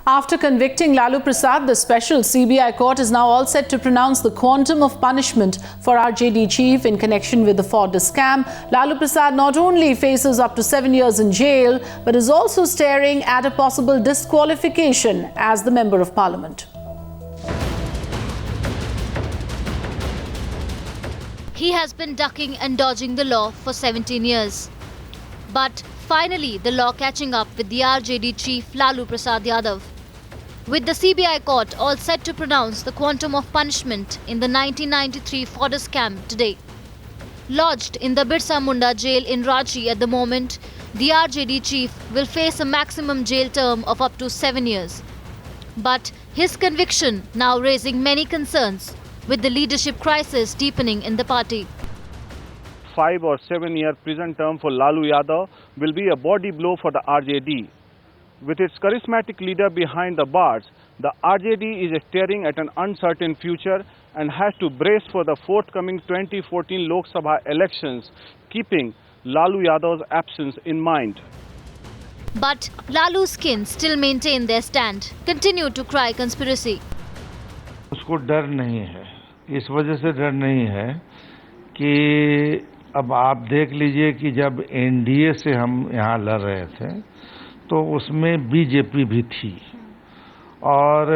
After convicting Lalu Prasad, the special CBI court is now all set to pronounce the quantum of punishment for RJD chief in connection with the Fortis scam. Lalu Prasad not only faces up to 7 years in jail, but is also staring at a possible disqualification as the Member of Parliament. He has been ducking and dodging the law for 17 years. But finally, the law catching up with the RJD chief Lalu Prasad Yadav. With the CBI court all set to pronounce the quantum of punishment in the 1993 Fortis scam today. Lodged in the Birsa Munda jail in Ranchi at the moment, the RJD chief will face a maximum jail term of up to 7 years. But his conviction now raising many concerns, with the leadership crisis deepening in the party. 5 or 7 year prison term for Lalu Yadav will be a body blow for the RJD. With its charismatic leader behind the bars, the RJD is staring at an uncertain future and has to brace for the forthcoming 2014 Lok Sabha elections, keeping Lalu Yadav's absence in mind. But Lalu's kin still maintain their stand, continue to cry conspiracy. उसको डर नहीं है, इस वजह से डर नहीं है कि अब आप देख लीजिए कि जब एनडीए से हम यहाँ लड़ रहे थे तो उसमें बीजेपी भी थी और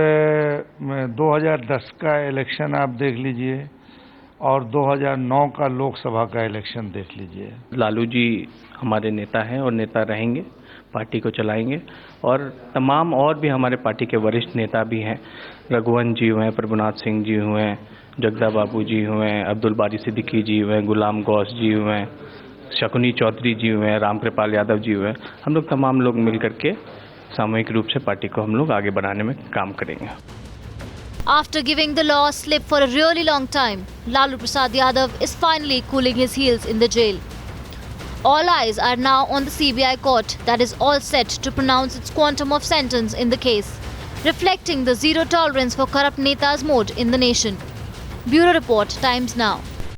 2010 का इलेक्शन आप देख लीजिए और 2009 का लोकसभा का इलेक्शन देख लीजिए। लालू जी हमारे नेता हैं और नेता रहेंगे, पार्टी को चलाएंगे और तमाम और भी हमारे पार्टी के वरिष्ठ नेता भी हैं। रघुवंश जी हुए, प्रभुनाथ सिंह जी हुए, जगदा बाबू जी हुए, अब्दुल बारी सिद्दीकी जी हुए, गुलाम गौस जी हुए, शकुनी चौधरी जी हुए, रामकृपाल यादव जी हुए। हम लोग तमाम लोग मिलकर के सामूहिक रूप से पार्टी को हम लोग आगे बढ़ाने में काम करेंगे। After giving the law a slip for a really long time, Lalu Prasad Yadav is finally cooling his heels in the jail. All eyes are now on the CBI court that is all set to pronounce its quantum of sentence in the case, reflecting the zero tolerance for corrupt netas mode in the nation. Bureau Report, Times Now.